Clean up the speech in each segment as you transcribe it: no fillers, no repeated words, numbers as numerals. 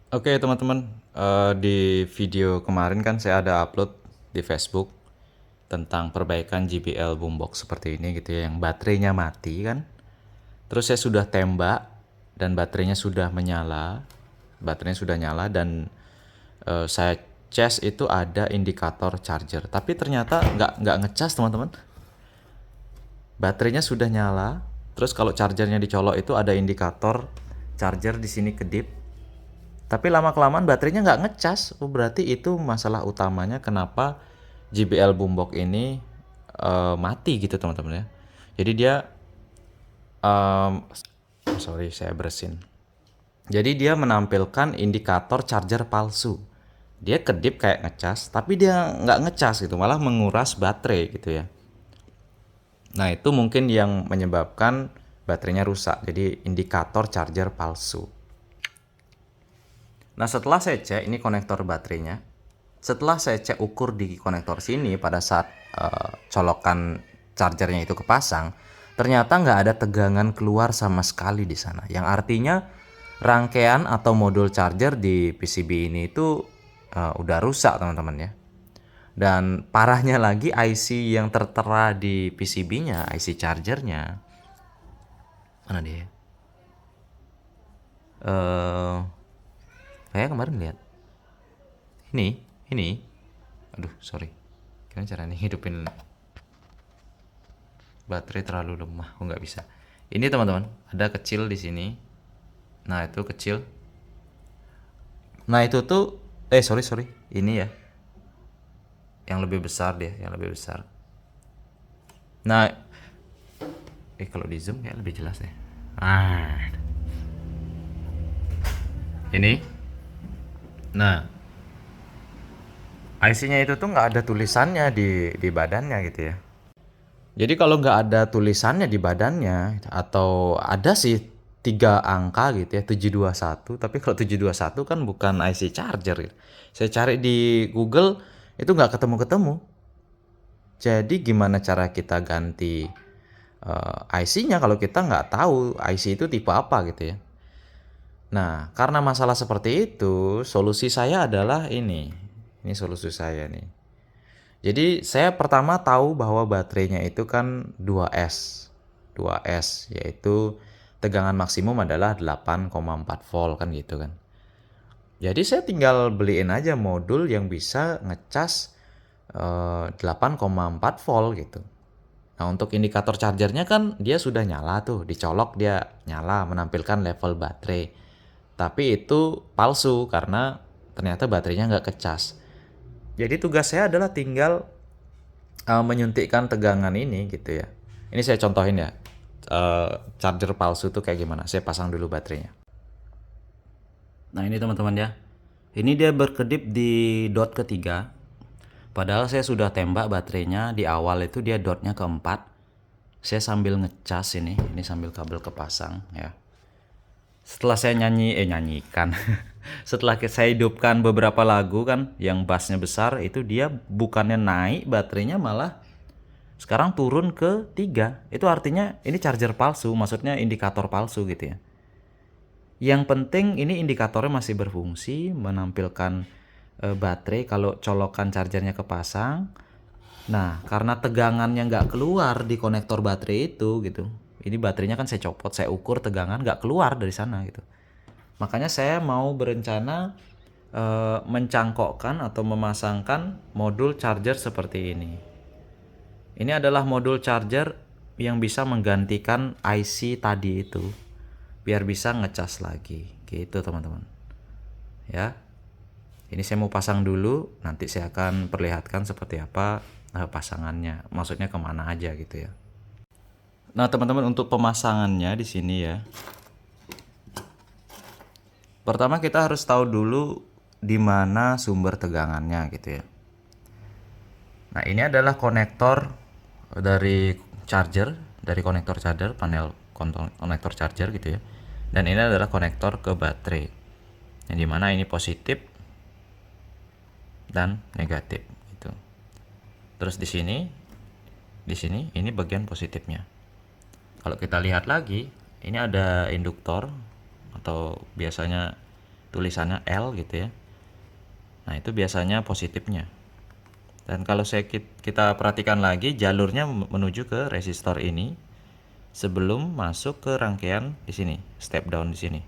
Oke teman-teman, di video kemarin kan saya ada upload di Facebook tentang perbaikan JBL boombox seperti ini gitu ya, yang baterainya mati kan. Terus saya sudah tembak dan baterainya sudah nyala dan saya cas itu ada indikator charger. Tapi ternyata nggak ngecas teman-teman. Baterainya sudah nyala, terus kalau chargernya dicolok itu ada indikator charger di sini kedip. Tapi lama-kelamaan baterainya nggak ngecas. Oh, berarti itu masalah utamanya kenapa JBL Boombox ini mati gitu teman-teman ya. Jadi dia, sorry saya bersin. Jadi dia menampilkan indikator charger palsu. Dia kedip kayak ngecas, tapi dia nggak ngecas gitu, malah menguras baterai gitu ya. Nah itu mungkin yang menyebabkan baterainya rusak. Jadi indikator charger palsu. Nah, setelah saya cek ini konektor baterainya, setelah saya cek ukur di konektor sini pada saat colokan chargernya itu kepasang, ternyata nggak ada tegangan keluar sama sekali di sana. Yang artinya rangkaian atau modul charger di PCB ini itu udah rusak teman-teman ya. Dan parahnya lagi IC yang tertera di PCB-nya, IC chargernya, mana dia? Saya kemarin lihat. Ini. Aduh, sorry. Gimana caranya hidupin baterai terlalu lemah? Oh, nggak bisa. Ini teman-teman, ada kecil di sini. Nah, itu kecil. Nah, itu tuh sorry. Ini ya. Yang lebih besar dia, yang lebih besar. Nah, kalau di zoom kayak lebih jelas deh. Ah, ini. Nah, IC-nya itu tuh nggak ada tulisannya di badannya gitu ya. Jadi kalau nggak ada tulisannya di badannya atau ada sih 3 angka gitu ya 721, tapi kalau 721 kan bukan IC charger gitu. Saya cari di Google itu nggak ketemu-ketemu. Jadi gimana cara kita ganti IC-nya kalau kita nggak tahu IC itu tipe apa gitu ya. Nah, karena masalah seperti itu, solusi saya adalah ini. Ini solusi saya nih. Jadi saya pertama tahu bahwa baterainya itu kan 2S. 2S yaitu tegangan maksimum adalah 8,4 volt kan gitu kan. Jadi saya tinggal beliin aja modul yang bisa ngecas 8,4 volt gitu. Nah, untuk indikator chargernya kan dia sudah nyala tuh, dicolok dia nyala menampilkan level baterai. Tapi itu palsu karena ternyata baterainya nggak kecas. Jadi tugas saya adalah tinggal menyuntikkan tegangan ini gitu ya. Ini saya contohin ya. Charger palsu tuh kayak gimana. Saya pasang dulu baterainya. Nah ini teman-teman ya. Ini dia berkedip di dot ketiga. Padahal saya sudah tembak baterainya di awal itu dia dotnya keempat. Saya sambil ngecas ini sambil kabel kepasang ya. Setelah saya nyanyikan, setelah saya hidupkan beberapa lagu kan, yang bassnya besar itu dia bukannya naik baterainya malah sekarang turun ke 3. Itu artinya ini charger palsu, maksudnya indikator palsu gitu ya. Yang penting ini indikatornya masih berfungsi, menampilkan baterai kalau colokan chargernya kepasang. Nah, karena tegangannya nggak keluar di konektor baterai itu gitu. Ini baterainya kan saya copot, saya ukur tegangan nggak keluar dari sana gitu. Makanya saya mau berencana mencangkokkan atau memasangkan modul charger seperti ini. Ini adalah modul charger yang bisa menggantikan IC tadi itu biar bisa ngecas lagi gitu teman-teman ya. Ini saya mau pasang dulu, nanti saya akan perlihatkan seperti apa pasangannya, maksudnya kemana aja gitu ya. Nah teman-teman, untuk pemasangannya di sini ya, pertama kita harus tahu dulu di mana sumber tegangannya gitu ya. Nah ini adalah konektor dari charger, dari konektor charger, panel konektor charger gitu ya. Dan ini adalah konektor ke baterai, yang dimana ini positif dan negatif gitu. Terus di sini ini bagian positifnya. Kalau kita lihat lagi, ini ada induktor atau biasanya tulisannya L gitu ya. Nah itu biasanya positifnya. Dan kalau kita perhatikan lagi jalurnya menuju ke resistor ini sebelum masuk ke rangkaian di sini, step down di sini.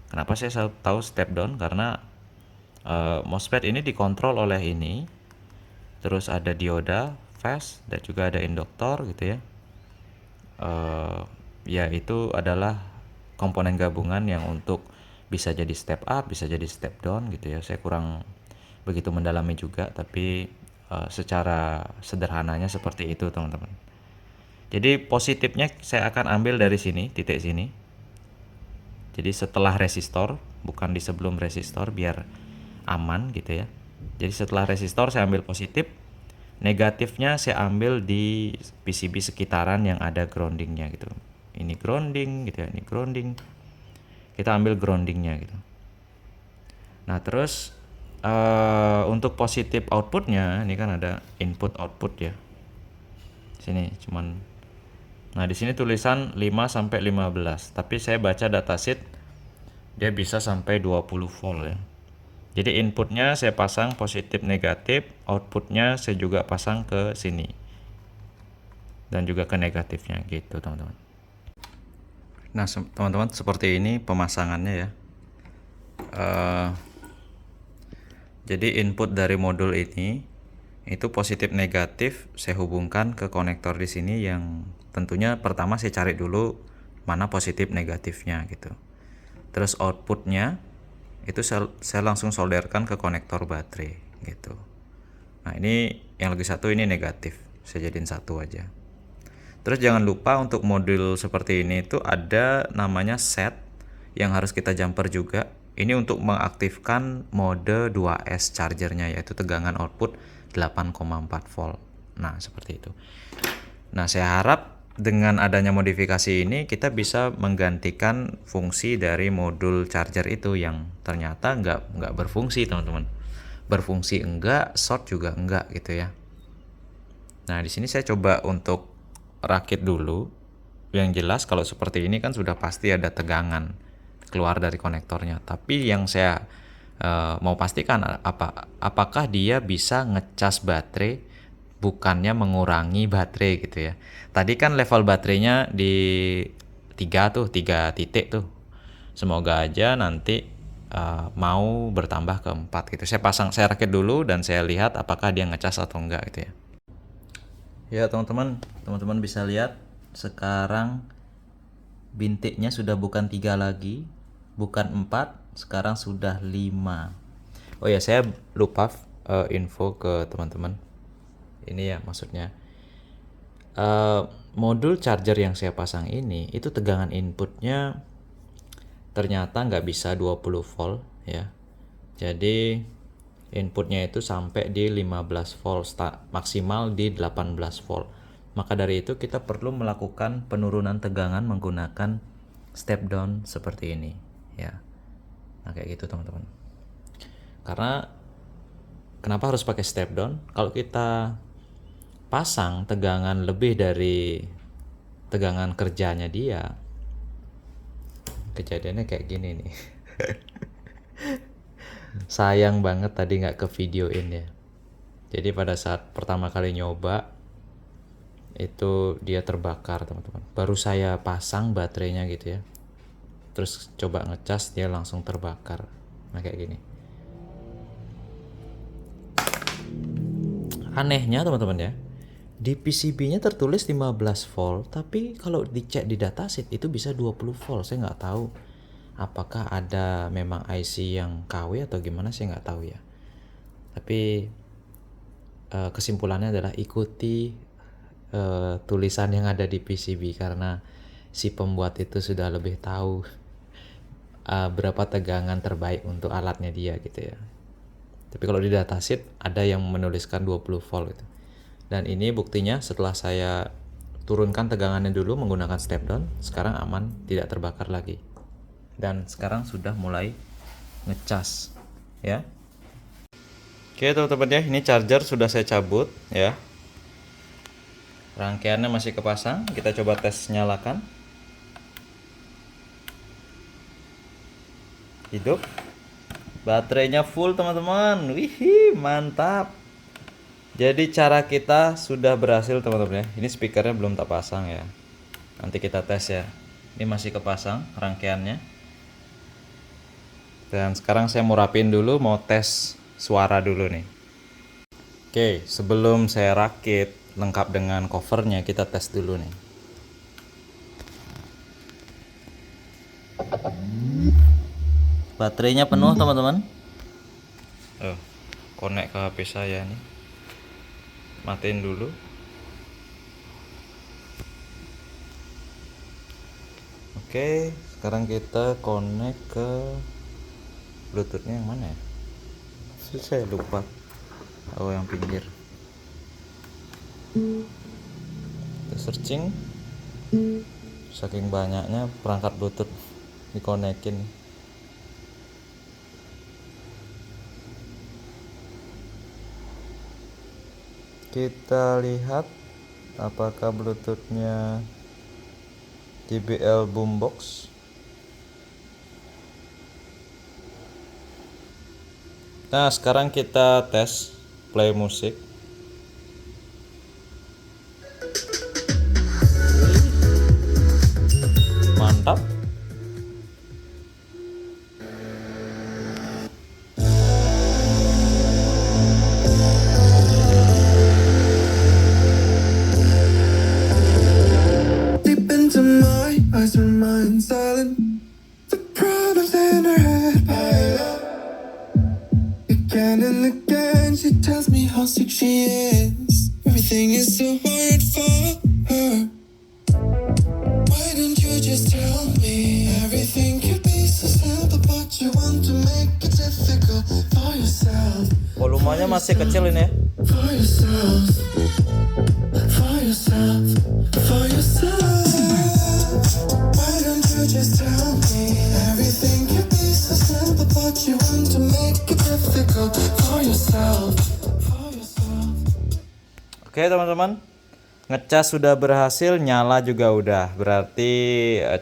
Kenapa saya tahu step down? Karena MOSFET ini dikontrol oleh ini, terus ada dioda, fast, dan juga ada induktor gitu ya. Ya itu adalah komponen gabungan yang untuk bisa jadi step up, bisa jadi step down gitu ya. Saya kurang begitu mendalami juga, tapi secara sederhananya seperti itu teman-teman. Jadi positifnya saya akan ambil dari sini, titik sini. Jadi setelah resistor, bukan di sebelum resistor biar aman gitu ya. Jadi setelah resistor saya ambil positif, negatifnya saya ambil di PCB sekitaran yang ada groundingnya gitu. Ini grounding gitu ya, ini grounding. Kita ambil groundingnya gitu. Nah terus untuk positif outputnya, ini kan ada input output ya. Sini cuman, nah di sini tulisan 5 sampai 15, tapi saya baca datasheet dia bisa sampai 20 volt ya. Jadi inputnya saya pasang positif negatif, outputnya saya juga pasang ke sini dan juga ke negatifnya gitu teman-teman. Nah teman-teman seperti ini pemasangannya ya. Jadi input dari modul ini itu positif negatif saya hubungkan ke konektor di sini yang tentunya pertama saya cari dulu mana positif negatifnya gitu. Terus outputnya itu saya langsung solderkan ke konektor baterai gitu. Nah ini yang lagi satu ini negatif, saya jadiin satu aja. Terus jangan lupa untuk modul seperti ini itu ada namanya set yang harus kita jumper juga. Ini untuk mengaktifkan mode 2S chargernya, yaitu tegangan output 8,4 volt. Nah seperti itu. Nah saya harap dengan adanya modifikasi ini kita bisa menggantikan fungsi dari modul charger itu yang ternyata nggak berfungsi teman-teman. Berfungsi enggak, short juga enggak gitu ya. Nah di sini saya coba untuk rakit dulu. Yang jelas kalau seperti ini kan sudah pasti ada tegangan keluar dari konektornya. Tapi yang saya mau pastikan apakah dia bisa ngecas baterai bukannya mengurangi baterai gitu ya. Tadi kan level baterainya di 3 titik tuh. Semoga aja nanti mau bertambah ke 4 gitu. Saya rakit dulu dan saya lihat apakah dia ngecas atau enggak gitu ya. Ya teman-teman bisa lihat sekarang bintiknya sudah bukan 3 lagi, bukan 4, sekarang sudah 5. Oh ya, saya lupa info ke teman-teman. Ini ya maksudnya modul charger yang saya pasang ini itu tegangan inputnya ternyata nggak bisa 20 volt ya. Jadi inputnya itu sampai di 15 volt, maksimal di 18 volt. Maka dari itu kita perlu melakukan penurunan tegangan menggunakan step down seperti ini ya. Nah kayak gitu teman-teman. Karena kenapa harus pakai step down? Kalau kita pasang tegangan lebih dari tegangan kerjanya dia, kejadiannya kayak gini nih. Sayang banget tadi nggak ke videoin ya. Jadi pada saat pertama kali nyoba itu dia terbakar teman-teman. Baru saya pasang baterainya gitu ya, terus coba ngecas dia langsung terbakar. Nah kayak gini. Anehnya teman-teman ya, di PCB-nya tertulis 15 volt, tapi kalau dicek di datasheet itu bisa 20 volt. Saya nggak tahu apakah ada memang IC yang KW atau gimana, saya nggak tahu ya. Tapi kesimpulannya adalah ikuti tulisan yang ada di PCB karena si pembuat itu sudah lebih tahu berapa tegangan terbaik untuk alatnya dia gitu ya. Tapi kalau di datasheet ada yang menuliskan 20 volt gitu. Dan ini buktinya setelah saya turunkan tegangannya dulu menggunakan step down, sekarang aman, tidak terbakar lagi. Dan sekarang sudah mulai ngecas ya. Oke teman-teman ya, ini charger sudah saya cabut ya. Rangkaiannya masih kepasang, kita coba tes nyalakan. Hidup. Baterainya full teman-teman. Wih, mantap. Jadi cara kita sudah berhasil teman-teman ya. Ini speakernya belum tak pasang ya. Nanti kita tes ya. Ini masih kepasang rangkaiannya. Dan sekarang saya mau rapin dulu, mau tes suara dulu nih. Oke, sebelum saya rakit lengkap dengan covernya, kita tes dulu nih. Baterainya penuh teman-teman. Connect ke HP saya nih. Matiin dulu. Oke, sekarang kita connect ke Bluetoothnya yang mana ya? Saya lupa. Oh, yang pinggir. Kita searching. Saking banyaknya perangkat Bluetooth dikonekin. Kita lihat apakah Bluetoothnya JBL Boombox. Nah, sekarang kita tes play musik. Mantap. Deep into my eyes, her mind silent. The problems in her head pile up. Again and again, she tells me how sick she is. Everything is so hard for her. Why don't you just tell me everything could be so simple, but you want to make it difficult for yourself. Volumenya masih kecil ini ya. For yourself, for yourself, for yourself. Why don't you just tell me everything could be so simple, but you want to make it difficult for yourself, for yourself. Oke teman-teman, ngecas sudah berhasil, nyala juga udah. Berarti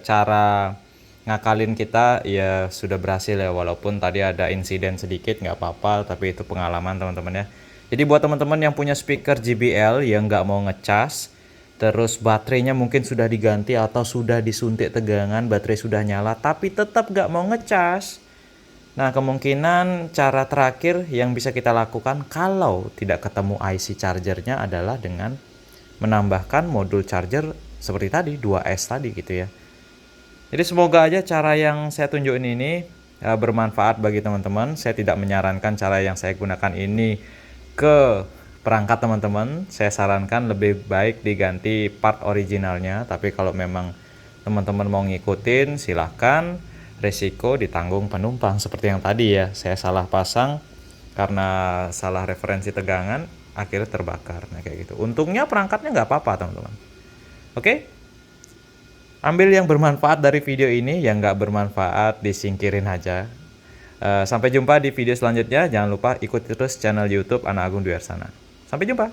cara ngakalin kita ya sudah berhasil ya. Walaupun tadi ada insiden sedikit, nggak apa-apa, tapi itu pengalaman teman-teman ya. Jadi buat teman-teman yang punya speaker JBL yang nggak mau ngecas, terus baterainya mungkin sudah diganti atau sudah disuntik tegangan, baterai sudah nyala, tapi tetap nggak mau ngecas. Nah, kemungkinan cara terakhir yang bisa kita lakukan kalau tidak ketemu IC chargernya adalah dengan menambahkan modul charger seperti tadi, 2S tadi gitu ya. Jadi semoga aja cara yang saya tunjukin ini bermanfaat bagi teman-teman. Saya tidak menyarankan cara yang saya gunakan ini ke perangkat teman-teman. Saya sarankan lebih baik diganti part originalnya. Tapi kalau memang teman-teman mau ngikutin, silahkan. Resiko ditanggung penumpang seperti yang tadi ya. Saya salah pasang karena salah referensi tegangan, akhirnya terbakar. Nah kayak gitu. Untungnya perangkatnya nggak apa-apa teman-teman. Oke? Ambil yang bermanfaat dari video ini, yang nggak bermanfaat disingkirin aja. Sampai jumpa di video selanjutnya. Jangan lupa ikuti terus channel YouTube Anak Agung Dwi Arsana. Sampai jumpa.